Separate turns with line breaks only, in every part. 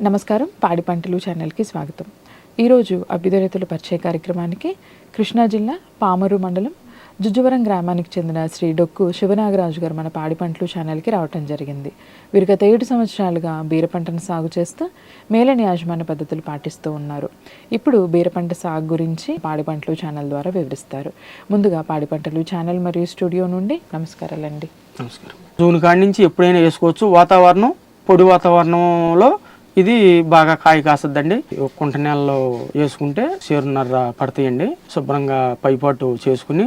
నమస్కారం, పాడి పంటలు ఛానల్కి స్వాగతం. ఈరోజు అభ్యుదయ రైతుల పరిచయ కార్యక్రమానికి కృష్ణా జిల్లా పామరు మండలం జుజ్జువరం గ్రామానికి చెందిన శ్రీ డొక్కు శివనాగరాజు గారు మన పాడి పంటలు ఛానల్కి రావటం జరిగింది. వీరు గత 7 సంవత్సరాలుగా బీర పంటను సాగు చేస్తూ మేలైన యాజమాన్య పద్ధతులు పాటిస్తూ ఉన్నారు. ఇప్పుడు బీర పంట సాగు గురించి పాడి పంటలు ఛానల్ ద్వారా వివరిస్తారు. ముందుగా పాడి పంటలు ఛానల్ మరియు స్టూడియో నుండి నమస్కారాలండి.
నమస్కారం. జూన్ కాడి నుంచి ఎప్పుడైనా వేసుకోవచ్చు. వాతావరణం పొడి వాతావరణంలో ఇది బాగా కాయ కాసద్దండి. కుంట నెలలో వేసుకుంటే సేరున్నర పడతాయండి. శుభ్రంగా పైపాటు చేసుకుని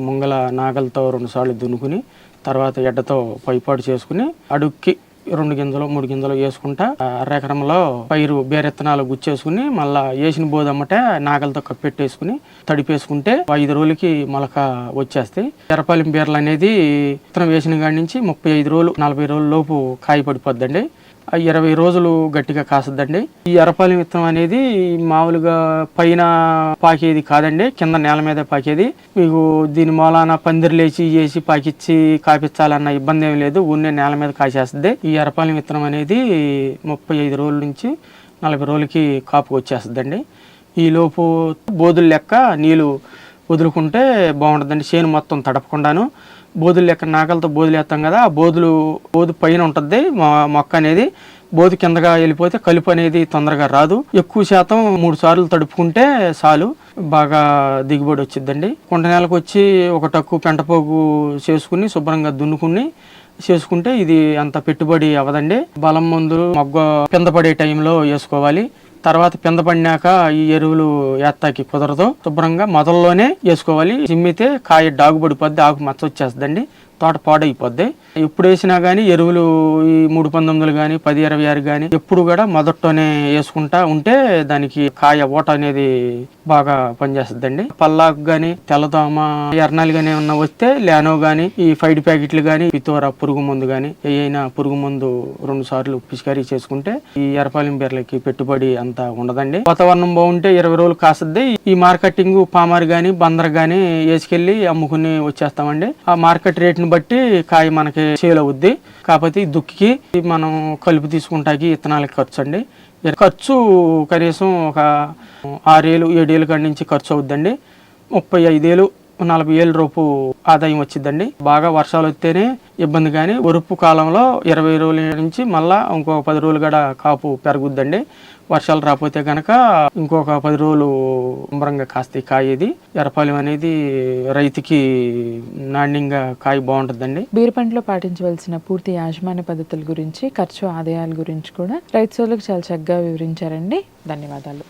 ముంగల నాగలతో 2 సార్లు దున్నుకుని తర్వాత ఎడ్డతో పైపాటు చేసుకుని అడుక్కి 2 గింజలు 3 గింజలు వేసుకుంటా అరెకరంలో పైరు బేరెత్తనాలు గుచ్చేసుకుని మళ్ళా వేసిన బోదమ్మటే నాగలతో కప్పెట్టేసుకుని తడిపేసుకుంటే 5 రోజులకి మొలక వచ్చేస్తాయి. ఎర్రపాలెం బీరలు అనేది విత్తనం వేసిన కాడి నుంచి 35 రోజులు 40 రోజుల లోపు కాయ పడిపోద్దండి. 20 రోజులు గట్టిగా కాసద్దండి. ఈ ఎర్రపాలెం విత్తనం అనేది మామూలుగా పైన పాకేది కాదండి, కింద నేల మీద పాకేది. మీకు దీని మూలాన పందిర్లేసి వేసి పాకిచ్చి కాపించాలన్న ఇబ్బంది ఏమి లేదు, ఊరినే నేల మీద కాసేస్తుంది. ఈ ఎర్రపాలెం విత్తనం అనేది 35 రోజుల నుంచి 40 రోజులకి కాపుకు వచ్చేస్తుందండి. ఈ లోపు బోధుల లెక్క నీళ్ళు వదులుకుంటే బాగుంటుందండి. చేను మొత్తం తడపకుండాను బోధులు లెక్క నాగలతో బోధులు వేస్తాం కదా, ఆ బోధు పైన ఉంటుంది మొక్క అనేది. బోధు కిందగా వెళ్ళిపోతే కలుపు అనేది తొందరగా రాదు. ఎక్కువ శాతం 3 సార్లు తడుపుకుంటే చాలు, బాగా దిగుబడి వచ్చిద్దండి. కుంట నేలకు వచ్చి ఒక టక్కు పెంటపోగు చేసుకుని శుభ్రంగా దున్నుకుని చేసుకుంటే ఇది అంత పెట్టుబడి అవదండి. బలం మందులు మొగ్గ కింద పడే టైంలో వేసుకోవాలి. తర్వాత పింద పడినాక ఈ ఎరువులు ఏత్తాకి కుదరదు. శుభ్రంగా మొదల్లోనే వేసుకోవాలి. చిమ్మితే కాయ డాగు పడిపోద్ది, ఆకు మచ్చ వచ్చేస్తుందండి, తోట పాడైపోద్ది. ఎప్పుడు వేసినా కానీ ఎరువులు ఈ 319 కానీ 1026 కానీ ఎప్పుడు కూడా మొదట్లోనే వేసుకుంటా ఉంటే దానికి కాయ ఓట అనేది బాగా పనిచేస్తుందండి. పల్లాకు కానీ తెల్లదోమ ఎర్నాలు కానీ ఏమన్నా వస్తే లానో కానీ ఈ ఫైడ్ ప్యాకెట్లు కానీ పితోరా పురుగు మందు కానీ ఏదైనా పురుగు మందు 2 సార్లు పిచికారీ చేసుకుంటే ఈ ఎర్రపాలెం బీరలకి పెట్టుబడి అంత ఉండదండి. వాతావరణం బాగుంటే 20 రోజులు కాసద్ది. ఈ మార్కెటింగ్ పామర్ కానీ బందర్ కానీ వేసుకెళ్లి అమ్ముకుని వచ్చేస్తామండి. ఆ మార్కెట్ రేట్ని బట్టి కాయ మనకి సేల్ అవుద్ది. కాకపోతే దుక్కి మనం కలుపు తీసుకుంటాకి విత్తనాలకి ఖర్చు అండి. ఖర్చు కనీసం ఒక 6 ఏళ్ళు 7 ఏళ్ళ కాడి నుంచి ఖర్చు అవుద్దండి. 35 ఏళ్ళు 40 ఏళ్ళ రూపు ఆదాయం వచ్చిందండి. బాగా వర్షాలు వస్తేనే ఇబ్బంది, కానీ ఒరుపు కాలంలో 20 రోజుల నుంచి మళ్ళా ఇంకొక 10 రోజులు కూడా కాపు పెరుగుద్దండి. వర్షాలు రాకపోతే కనుక ఇంకొక 10 రోజులు శుభ్రంగా కాస్తాయి కాయ. ఇది ఎర్రపాలెం అనేది రైతుకి నాణ్యంగా కాయ బాగుంటుందండి.
బీర పంటలో పాటించవలసిన పూర్తి యాజమాన్య పద్ధతుల గురించి, ఖర్చు ఆదాయాల గురించి కూడా రైతు సోదరులకు చాలా చక్కగా వివరించారండి. ధన్యవాదాలు.